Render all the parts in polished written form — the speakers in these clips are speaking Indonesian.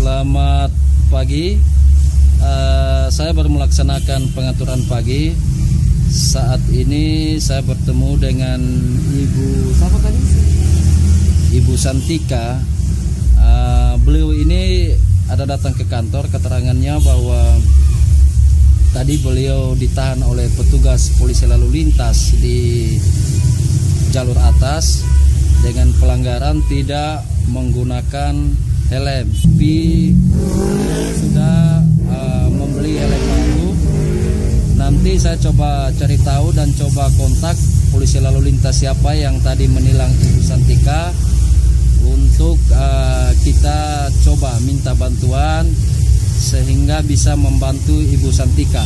Selamat pagi. Saya baru melaksanakan pengaturan pagi. Saat ini saya bertemu dengan Ibu Santika. Beliau ini ada datang ke kantor, keterangannya bahwa tadi beliau ditahan oleh petugas polisi lalu lintas di jalur atas dengan pelanggaran tidak menggunakan helm. Tapi sudah membeli helm baru. Nanti saya coba cari tahu dan coba kontak polisi lalu lintas siapa yang tadi menilang Ibu Santika untuk kita coba minta bantuan sehingga bisa membantu Ibu Santika.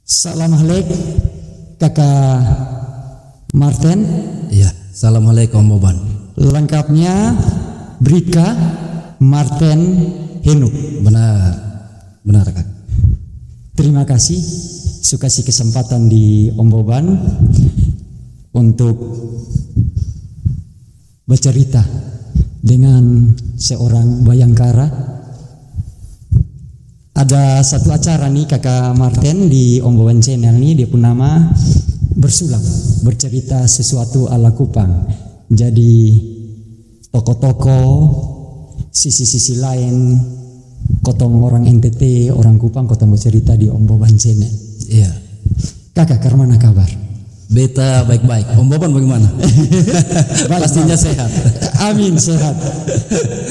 Assalamualaikum Kakak Martin. Iya, assalamualaikum Om Boban. Lengkapnya Brika Martin Henuk. Benar Kak. Terima kasih suka kasih kesempatan di Om Boban untuk bercerita dengan seorang bayangkara. Ada satu acara nih Kakak Martin di Om Boban Channel nih, dia pun nama bersulam, bercerita sesuatu ala Kupang. Jadi tokoh-tokoh sisi-sisi lain kotong orang NTT, orang Kupang kotong bercerita di Om Boban Channel. Iya. Kakak kemana kabar? Beta baik-baik. Om Boban bagaimana? Pastinya sehat. Amin, sehat.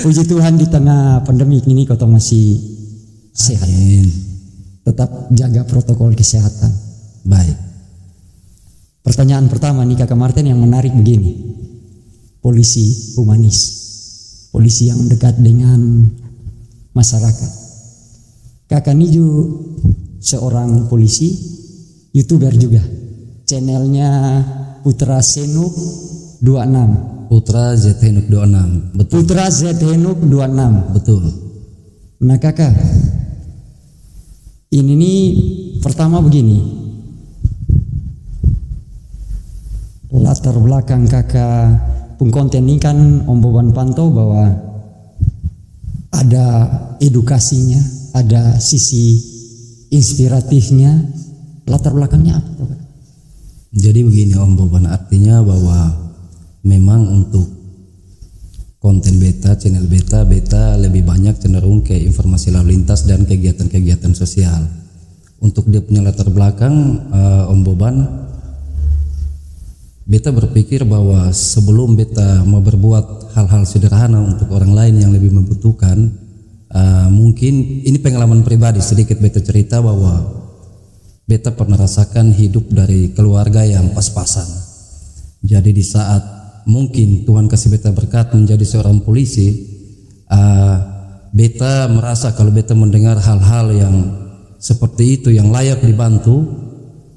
Puji Tuhan di tengah pandemi ini kotong masih sehat. Amin. Tetap jaga protokol kesehatan. Baik. Pertanyaan pertama nih Kakak Martin yang menarik begini. Polisi humanis, polisi yang dekat dengan masyarakat. Kakak ini juga seorang polisi, YouTuber juga. Channelnya Putra Zenuk 26. Putra Zenuk 26. Betul. Putra Zenuk 26. Betul. Nah Kakak, ini nih pertama begini, latar belakang Kakak pun konten ini kan Om Boban pantau bahwa ada edukasinya, ada sisi inspiratifnya. Latar belakangnya apa? Jadi begini Om Boban, artinya bahwa memang untuk konten beta, channel beta lebih banyak cenderung ke informasi lalu lintas dan kegiatan-kegiatan sosial. Untuk dia punya latar belakang, Om Boban, beta berpikir bahwa sebelum beta mau berbuat hal-hal sederhana untuk orang lain yang lebih membutuhkan, mungkin ini pengalaman pribadi sedikit beta cerita bahwa beta pernah rasakan hidup dari keluarga yang pas-pasan. Jadi di saat mungkin Tuhan kasih beta berkat menjadi seorang polisi, beta merasa kalau beta mendengar hal-hal yang seperti itu yang layak dibantu,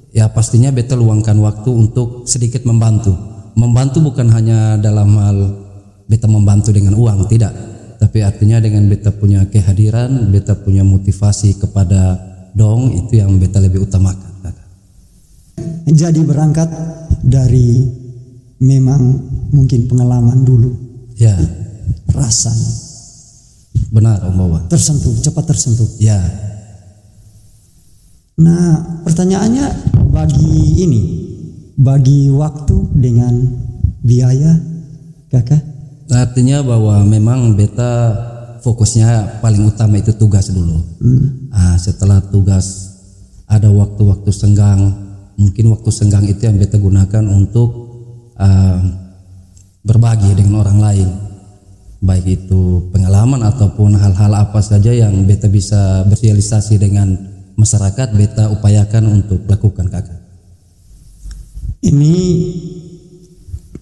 ya pastinya beta luangkan waktu untuk sedikit membantu. Membantu bukan hanya dalam hal beta membantu dengan uang, tidak, tapi artinya dengan beta punya kehadiran, beta punya motivasi kepada dong, itu yang beta lebih utamakan. Jadi berangkat dari memang mungkin pengalaman dulu, ya, rasanya benar Om Boban, tersentuh, cepat tersentuh. Ya. Nah pertanyaannya, bagi waktu dengan biaya Kakak? Artinya bahwa memang beta fokusnya paling utama itu tugas dulu. Setelah tugas ada waktu-waktu senggang, mungkin waktu senggang itu yang beta gunakan untuk berbagi dengan orang lain, baik itu pengalaman ataupun hal-hal apa saja yang beta bisa bersosialisasi dengan masyarakat, beta upayakan untuk lakukan, kakak. Ini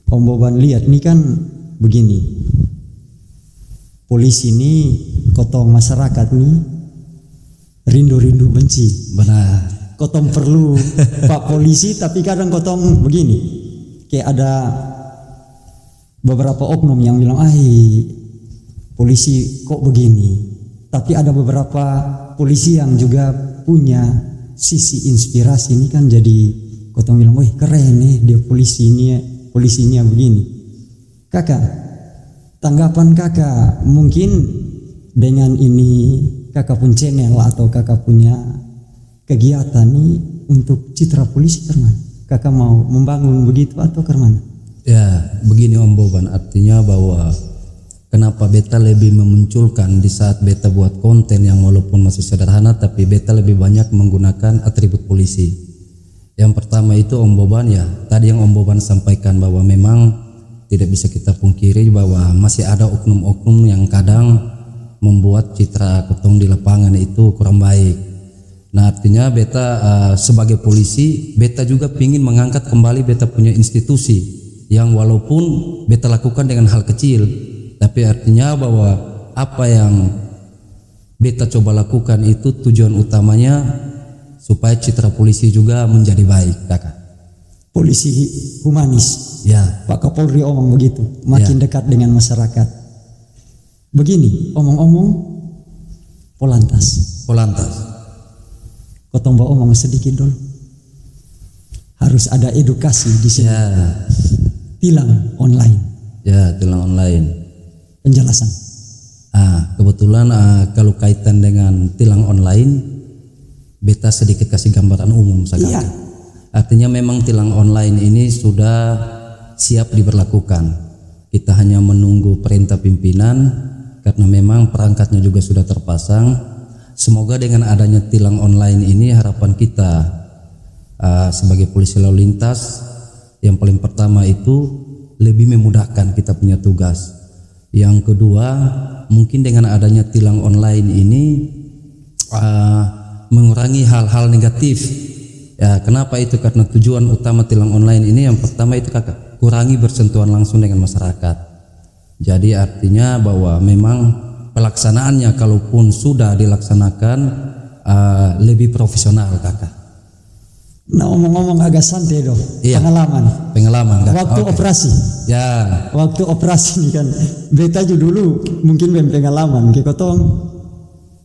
Om Boban lihat nih kan begini, polisi ini kotong masyarakat nih rindu-rindu benci. Benar. Kotong perlu Pak polisi, tapi kadang kotong begini, kayak ada beberapa oknum yang bilang, polisi kok begini. Tapi ada beberapa polisi yang juga punya sisi inspirasi. Ini kan jadi kotong bilang, wih keren nih dia polisinya begini. Kakak, tanggapan kakak mungkin dengan ini kakak pun channel atau kakak punya kegiatan nih untuk citra polisi kemana? Kakak mau membangun begitu atau kemana? Ya begini Om Boban, artinya bahwa kenapa beta lebih memunculkan di saat beta buat konten yang walaupun masih sederhana, tapi beta lebih banyak menggunakan atribut polisi. Yang pertama itu Om Boban, ya tadi yang Om Boban sampaikan bahwa memang tidak bisa kita pungkiri bahwa masih ada oknum-oknum yang kadang membuat citra kotong di lapangan itu kurang baik. Nah artinya beta sebagai polisi, beta juga ingin mengangkat kembali beta punya institusi yang walaupun beta lakukan dengan hal kecil, tapi artinya bahwa apa yang beta coba lakukan itu tujuan utamanya supaya citra polisi juga menjadi baik, kakak. Polisi humanis, ya Pak Kapolri omong begitu, makin dekat dengan masyarakat. Begini, omong-omong Polantas. Kotong bawa omong sedikit dulu. Harus ada edukasi di sini. Ya. Tilang online. Ya, tilang online. Penjelasan. Kebetulan kalau kaitan dengan tilang online, beta sedikit kasih gambaran umum saja. Iya. Artinya memang tilang online ini sudah siap diberlakukan. Kita hanya menunggu perintah pimpinan karena memang perangkatnya juga sudah terpasang. Semoga dengan adanya tilang online ini harapan kita sebagai polisi lalu lintas yang paling pertama itu lebih memudahkan kita punya tugas. Yang kedua, mungkin dengan adanya tilang online ini mengurangi hal-hal negatif. Ya, kenapa itu? Karena tujuan utama tilang online ini yang pertama itu kakak, kurangi bersentuhan langsung dengan masyarakat. Jadi artinya bahwa memang pelaksanaannya kalaupun sudah dilaksanakan lebih profesional, kakak. Nah ngomong-ngomong agak santai dong. Iya. Pengalaman kakak. Waktu operasi. Ya. Waktu operasi nih kan, beta juga dulu mungkin pengalaman. Kayak kotong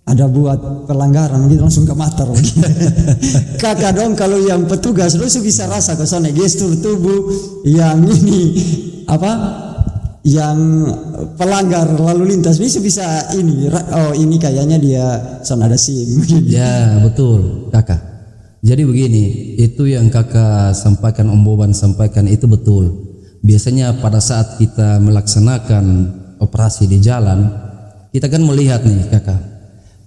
ada buat pelanggaran gitu langsung ke mata gitu. Kakak dong kalau yang petugas lu bisa rasa ke sana gestur tubuh yang ini yang pelanggar lalu lintas bisa ini kayaknya dia son ada SIM. Ya betul kakak. Jadi begini, itu yang kakak sampaikan, Om Boban sampaikan itu betul. Biasanya pada saat kita melaksanakan operasi di jalan, kita kan melihat nih kakak,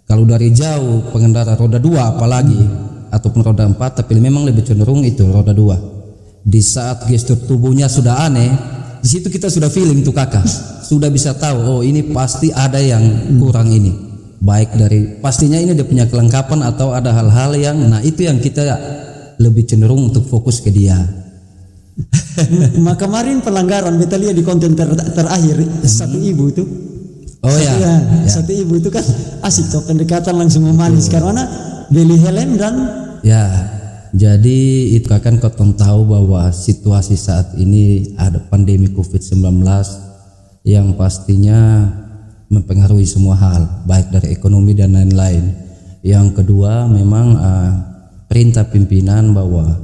kalau dari jauh pengendara roda 2 apalagi ataupun roda 4, tapi memang lebih cenderung itu roda 2. Di saat gestur tubuhnya sudah aneh, di situ kita sudah feeling tuh kakak, sudah bisa tahu oh ini pasti ada yang kurang ini. Baik dari pastinya ini dia punya kelengkapan atau ada hal-hal yang itu yang kita lebih cenderung untuk fokus ke dia. Kemarin pelanggaran beta lihat di konten terakhir satu ibu itu. Oh ya. Satu ibu itu kan asik tuh pendekatan langsung memanis karena beli helm dan ya. Jadi itu kan kotong tahu bahwa situasi saat ini ada pandemi COVID-19 yang pastinya mempengaruhi semua hal, baik dari ekonomi dan lain-lain. Yang kedua memang perintah pimpinan bahwa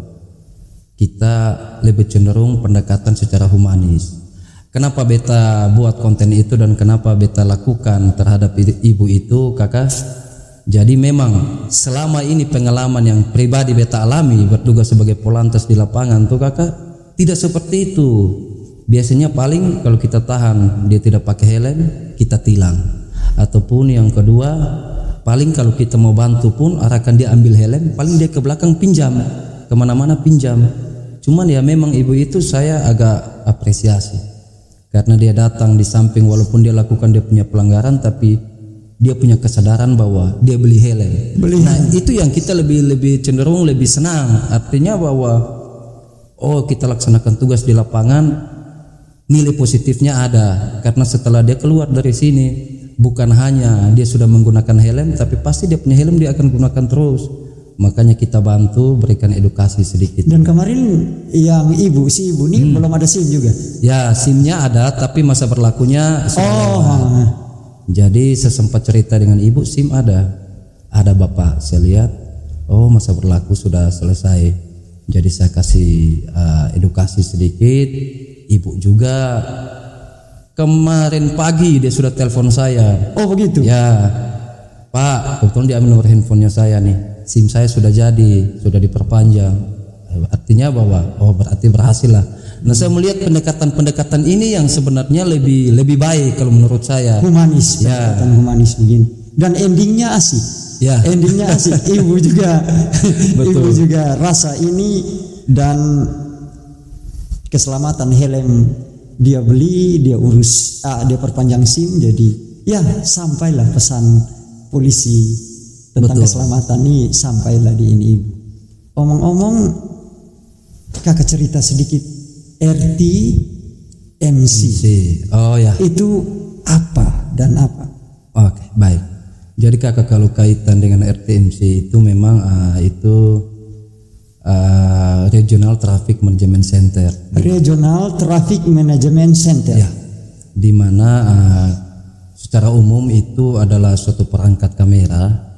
kita lebih cenderung pendekatan secara humanis. Kenapa beta buat konten itu dan kenapa beta lakukan terhadap ibu itu kakak? Jadi memang selama ini pengalaman yang pribadi beta alami bertugas sebagai polantas di lapangan tuh kakak, tidak seperti itu. Biasanya paling kalau kita tahan dia tidak pakai helm, kita tilang. Ataupun yang kedua, paling kalau kita mau bantu pun arahkan dia ambil helm, paling dia ke belakang pinjam, kemana-mana pinjam. Cuman ya memang ibu itu saya agak apresiasi karena dia datang di samping, walaupun dia lakukan dia punya pelanggaran, tapi dia punya kesadaran bahwa dia beli helm. Nah itu yang kita lebih cenderung lebih senang, artinya bahwa kita laksanakan tugas di lapangan, nilai positifnya ada, karena setelah dia keluar dari sini bukan hanya dia sudah menggunakan helm, tapi pasti dia punya helm dia akan gunakan terus. Makanya kita bantu berikan edukasi sedikit. Dan kemarin yang si ibu ini belum ada SIM juga? Ya, SIM-nya ada, tapi masa berlakunya jadi saya sempat cerita dengan ibu, SIM ada bapak, saya lihat masa berlaku sudah selesai. Jadi saya kasih edukasi sedikit. Ibu juga kemarin pagi dia sudah telepon saya. Oh begitu? Ya, Pak, kebetulan dia ambil nomor handphonenya saya nih. SIM saya sudah jadi, sudah diperpanjang. Artinya bahwa berarti berhasil lah. Nah saya melihat pendekatan ini yang sebenarnya lebih baik kalau menurut saya. Humanis, pendekatan humanis begini. Dan endingnya asik. Ya. Endingnya asik. Ibu juga, ibu juga rasa ini dan keselamatan helm dia beli, dia urus, dia perpanjang SIM, jadi ya sampailah pesan polisi tentang keselamatan ini, sampailah di ini ibu. Omong-omong, kakak cerita sedikit RTMC. Oh ya. Itu apa dan apa? Oke, baik. Jadi kakak kalau kaitan dengan RTMC itu memang itu Regional Traffic Management Center. Regional Traffic Management Center. Ya. Di mana secara umum itu adalah suatu perangkat kamera.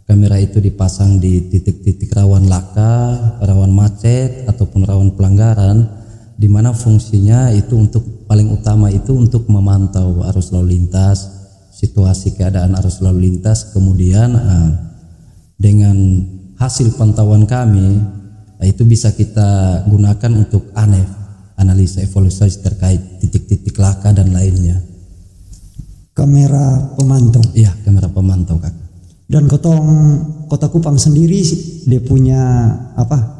Kamera itu dipasang di titik-titik rawan laka, rawan macet ataupun rawan pelanggaran, di mana fungsinya itu untuk paling utama itu untuk memantau arus lalu lintas, situasi keadaan arus lalu lintas. Kemudian dengan hasil pantauan kami itu bisa kita gunakan untuk analisa evaluasi terkait titik-titik laka dan lainnya. Kamera pemantau. Iya, kamera pemantau Kak. Dan Kota Kupang sendiri dia punya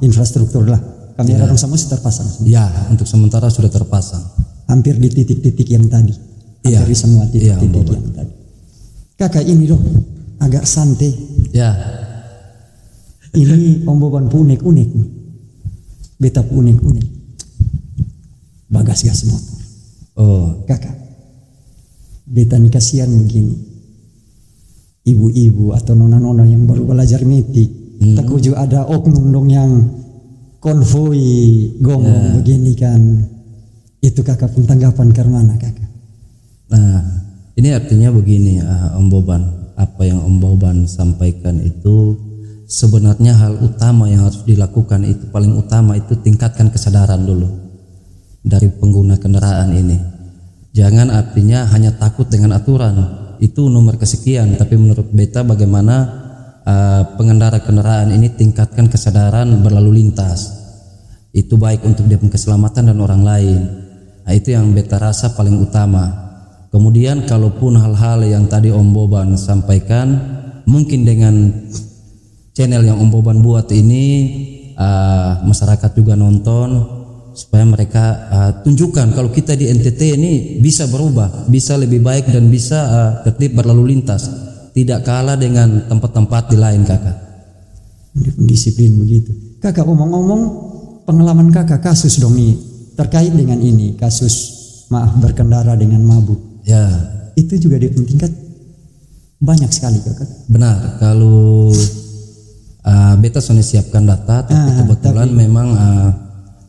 infrastruktur lah. Kamera yang sama sudah terpasang. Ya, untuk sementara sudah terpasang. Hampir di titik-titik yang tadi. Hampir di semua titik-titik yang tadi. Kakak ini dong agak santai. Ya. Ini Om Boban unik-unik. Beta unik-unik. Bagas gas motor. Kakak. Beta nih kasihan begini. Ibu-ibu atau nona-nona yang baru belajar metik, takut juga ada oknum dong yang konvoi gomong begini kan. Itu kakak pun tanggapan ke mana kakak? Nah ini artinya begini Om Boban, apa yang Om Boban sampaikan itu sebenarnya hal utama yang harus dilakukan. Itu paling utama itu tingkatkan kesadaran dulu dari pengguna kendaraan ini. Jangan artinya hanya takut dengan aturan, itu nomor kesekian, tapi menurut beta bagaimana pengendara kendaraan ini tingkatkan kesadaran berlalu lintas. Itu baik untuk dia keselamatan dan orang lain. Nah, itu yang beta rasa paling utama. Kemudian kalaupun hal-hal yang tadi Om Boban sampaikan, mungkin dengan channel yang Om Boban buat ini masyarakat juga nonton, supaya mereka tunjukkan kalau kita di NTT ini bisa berubah, bisa lebih baik dan bisa tertib berlalu lintas, tidak kalah dengan tempat-tempat di lain kakak. Disiplin begitu. Kakak ngomong-ngomong pengalaman kakak kasus dong nih terkait dengan ini, kasus berkendara dengan mabuk. Ya. Itu juga di tingkat banyak sekali kakak. Benar, kalau beta sudah siapkan data, tapi kebetulan memang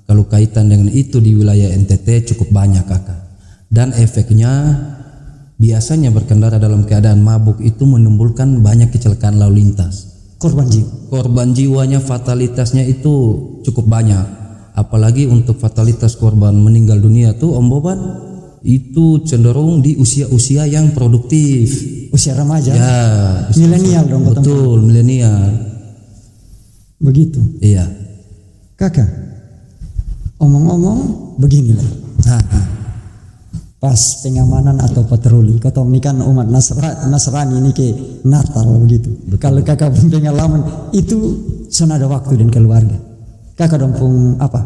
kalau kaitan dengan itu di wilayah NTT cukup banyak kakak. Dan efeknya biasanya berkendara dalam keadaan mabuk itu menimbulkan banyak kecelakaan lalu lintas. Korban jiwanya, fatalitasnya itu cukup banyak. Apalagi untuk fatalitas korban meninggal dunia tuh Om Boban itu cenderung di usia-usia yang produktif. Usia remaja. Ya, milenial dong. Betul, milenial. Begitu. Iya. Kakak. Omong-omong beginilah. pas pengamanan atau patroli. Kotong ini kan umat Nasrani ini ke Natal begitu. Kalau kakak pun pengalaman itu sana ada waktu dan keluarga. Kakak dong pun apa?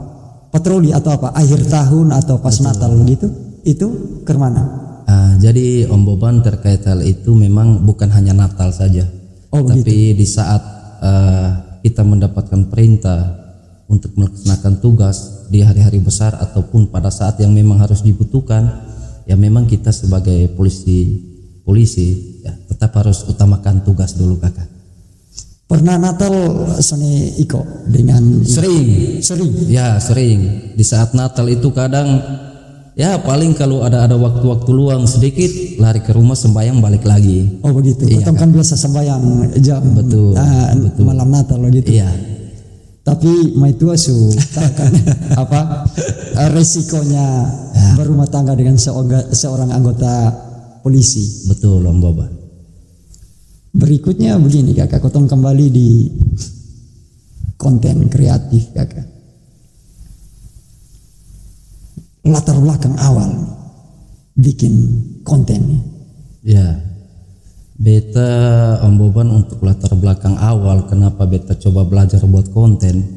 Patroli atau apa? Akhir tahun atau pas Natal begitu? Itu ke mana? Jadi Om Boban terkait hal itu memang bukan hanya Natal saja. Tapi di saat kita mendapatkan perintah untuk melaksanakan tugas di hari-hari besar ataupun pada saat yang memang harus dibutuhkan, ya memang kita sebagai polisi ya tetap harus utamakan tugas dulu kakak. Pernah Natal Sone Iko dengan sering ya sering di saat Natal itu kadang ya paling kalau ada waktu-waktu luang sedikit lari ke rumah sembahyang balik lagi. Oh begitu. Iya, kan biasa sembahyang jam betul. Malam Natal begitu. Iya. Tapi maitua kan apa resikonya berumah tangga dengan seorang anggota polisi. Betul Om Boban. Berikutnya begini kakak, kotong kembali di konten kreatif kakak. Latar belakang awal bikin konten. Ya. Beta Om Boban untuk latar belakang awal kenapa beta coba belajar buat konten,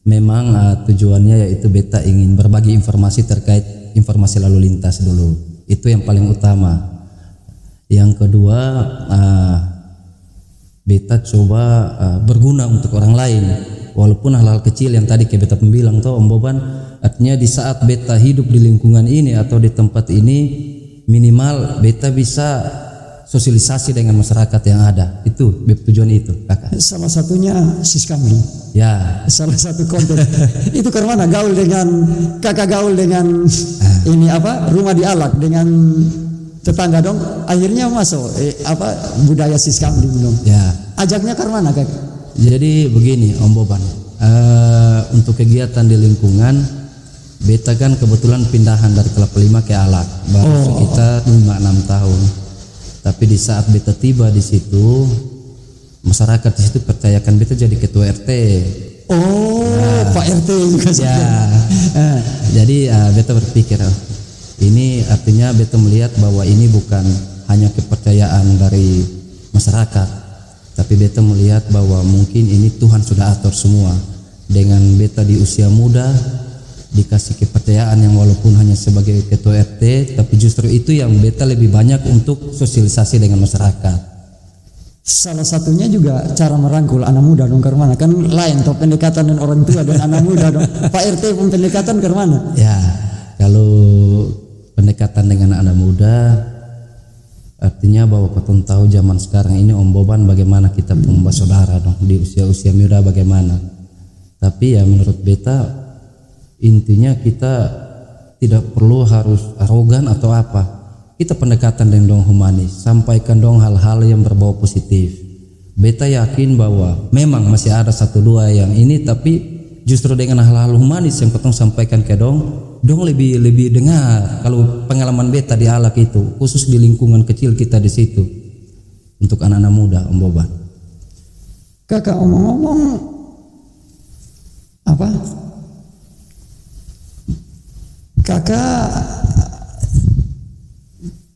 memang tujuannya yaitu beta ingin berbagi informasi terkait informasi lalu lintas dulu. Itu yang paling utama. Yang kedua, beta coba berguna untuk orang lain. Walaupun hal-hal kecil yang tadi kayak beta bilang tuh Om Boban, artinya di saat beta hidup di lingkungan ini atau di tempat ini, minimal beta bisa sosialisasi dengan masyarakat yang ada. Itu tujuan itu kakak. Salah satunya Siskamli. Ya. Salah satu konten. Itu karena mana gaul dengan kakak gaul dengan ini apa rumah di Alak dengan tetangga dong. Akhirnya masuk budaya Siskamli belum. Ya. Ajaknya karena mana kakak? Jadi begini Om Boban. Untuk kegiatan di lingkungan beta kan kebetulan pindahan dari Kelapa Lima ke Alak baru sekitar 5-6 tahun. Tapi di saat beta tiba di situ, masyarakat di situ percayakan beta jadi ketua RT. Pak RT juga ya. Jadi beta berpikir, ini artinya beta melihat bahwa ini bukan hanya kepercayaan dari masyarakat, tapi beta melihat bahwa mungkin ini Tuhan sudah atur semua. Dengan beta di usia muda dikasih kepercayaan yang walaupun hanya sebagai ketua RT, tapi justru itu yang beta lebih banyak untuk sosialisasi dengan masyarakat. Salah satunya juga cara merangkul anak muda dong ke mana? Kan lain toh pendekatan dan orang tua dan anak muda dong. Pak RT pun pendekatan ke mana? Ya, kalau pendekatan dengan anak muda artinya bahwa kau tahu zaman sekarang ini Om Boban bagaimana kita pembawa saudara dong di usia-usia muda bagaimana. Tapi ya menurut beta intinya kita tidak perlu harus arogan atau apa. Kita pendekatan dengan dong humanis, sampaikan dong hal-hal yang berbau positif. Beta yakin bahwa memang masih ada 1-2 yang ini, tapi justru dengan hal-hal humanis yang ketong sampaikan ke dong lebih dengar. Kalau pengalaman beta di Alak itu, khusus di lingkungan kecil kita di situ, untuk anak-anak muda Om Boban. Kakak omong-omong apa? Kakak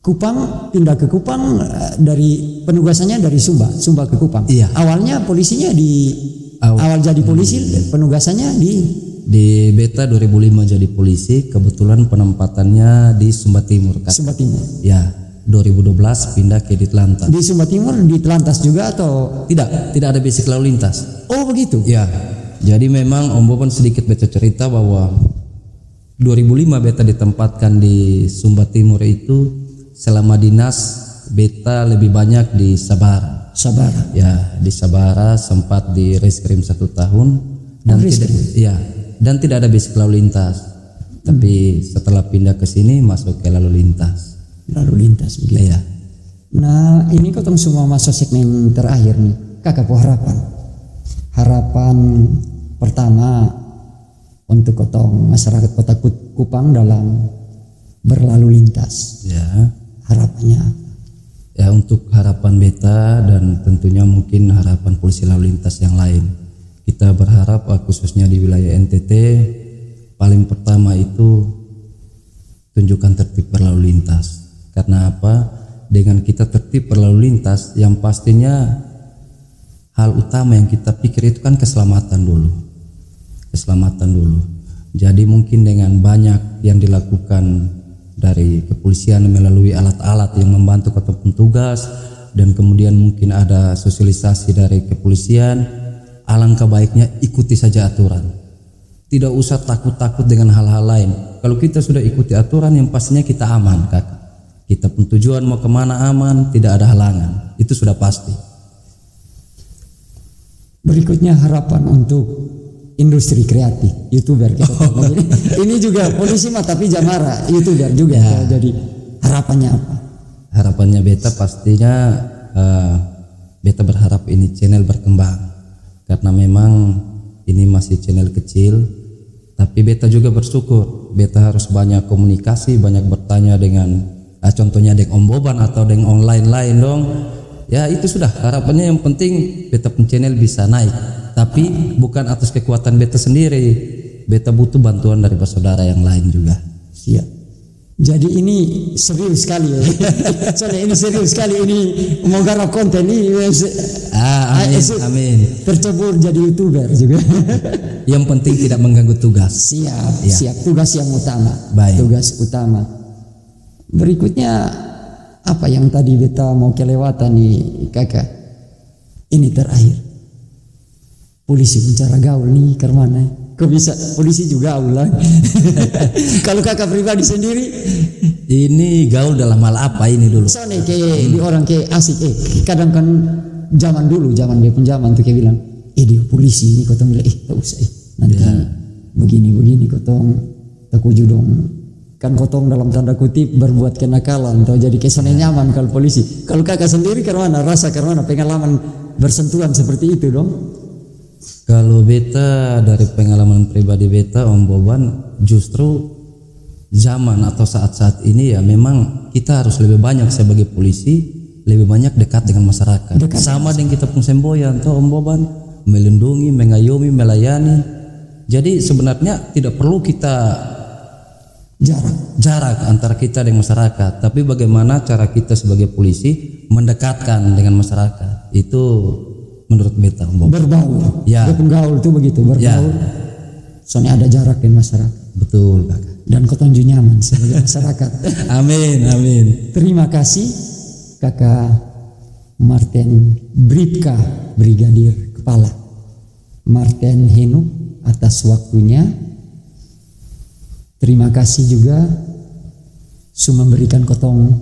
Kupang pindah ke Kupang dari penugasannya dari Sumba ke Kupang. Iya. Awalnya polisinya awal jadi polisi penugasannya di beta 2005 jadi polisi, kebetulan penempatannya di Sumba Timur Kak. Sumba Timur. Ya, 2012 pindah ke Ditlantas. Di Sumba Timur di Telantas juga atau tidak ada basic lalu lintas. Oh begitu. Ya. Jadi memang Om Boban sedikit beta cerita bahwa 2005 beta ditempatkan di Sumba Timur itu selama dinas beta lebih banyak di Sabara. Ya, di Sabara sempat di reskrim 1 tahun dan tidak ada basic lalu lintas. Tapi setelah pindah ke sini masuk ke lalu lintas. Lalu lintas begitu. Ya. Nah, ini kotong semua masuk segmen terakhir nih. Kakak harapan pertama untuk kotong masyarakat Kota Kupang dalam berlalu lintas. Ya. Harapannya ya untuk harapan beta dan tentunya mungkin harapan polisi lalu lintas yang lain. Kita berharap khususnya di wilayah NTT paling pertama itu tunjukkan tertib berlalu lintas. Karena apa? Dengan kita tertib berlalu lintas, yang pastinya hal utama yang kita pikir itu kan keselamatan dulu. Keselamatan dulu. Jadi mungkin dengan banyak yang dilakukan dari kepolisian melalui alat-alat yang membantu atau petugas, dan kemudian mungkin ada sosialisasi dari kepolisian, alangkah baiknya ikuti saja aturan. Tidak usah takut-takut dengan hal-hal lain. Kalau kita sudah ikuti aturan, yang pastinya kita aman, kakak. Kita pun tujuan mau kemana aman, tidak ada halangan. Itu sudah pasti. Berikutnya harapan untuk industri kreatif, YouTuber kita tahu. Ini juga polisi mah tapi jamara, YouTuber juga. Ya. Jadi harapannya apa? Harapannya beta pastinya beta berharap ini channel berkembang. Karena memang ini masih channel kecil. Tapi beta juga bersyukur, beta harus banyak komunikasi, banyak bertanya dengan contohnya dengan Om Boban atau dengan online lain dong. Ya itu sudah harapannya, yang penting beta pun channel bisa naik. Tapi bukan atas kekuatan beta sendiri, beta butuh bantuan dari saudara yang lain juga. Siap. Jadi ini serius sekali ya. Soalnya ini serius sekali, ini mau garap konten ini. Amin. Tercebur jadi YouTuber juga. Yang penting tidak mengganggu tugas. Siap, ya. Siap. Tugas yang utama. Baik. Tugas utama. Berikutnya apa yang tadi beta mau kelewatan nih kakak? Ini terakhir. Polisi bicara gaul nih ke mana? Kok bisa polisi juga ulang? Kalau kakak pribadi sendiri, ini gaul dalam hal apa ini dulu? Soalnya kayak di orang kayak asik, kadang kan zaman dulu, zaman dia pun zaman tuh kayak bilang, dia polisi ini, kotong bilang, tak usah, nanti begini kotong takuju dong. Kan kotong dalam tanda kutip berbuat kenakalan, atau jadi kesannya nyaman kalau polisi. Kalau kakak sendiri karena rasa karena pengalaman bersentuhan seperti itu dong? Kalau beta dari pengalaman pribadi beta, Om Boban, justru zaman atau saat-saat ini ya memang kita harus lebih banyak sebagai polisi, lebih banyak dekat dengan masyarakat. Sama dengan kita pun semboyan toh Om Boban, melindungi, mengayomi, melayani. Jadi sebenarnya tidak perlu kita jarak antara kita dengan masyarakat, tapi bagaimana cara kita sebagai polisi mendekatkan dengan masyarakat. Itu menurut beta berbaur. Ya. Dia penggaul tuh begitu, berbaur. Ya. Soalnya ada jarak dengan masyarakat. Betul, kakak. Dan kau tunjuk nyaman sebagai masyarakat. Amin. Terima kasih kakak Martin Bribka, Brigadir Kepala Martin Henuk atas waktunya. Terima kasih juga sudah memberikan kotong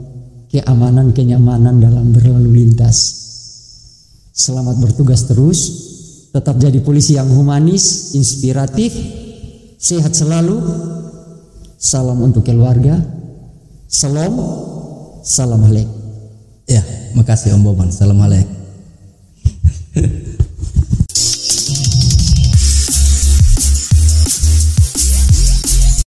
keamanan, kenyamanan dalam berlalu lintas. Selamat bertugas terus, tetap jadi polisi yang humanis, inspiratif, sehat selalu. Salam untuk keluarga. Salam alaikum. Ya, makasih Om Boban. Salam alaikum.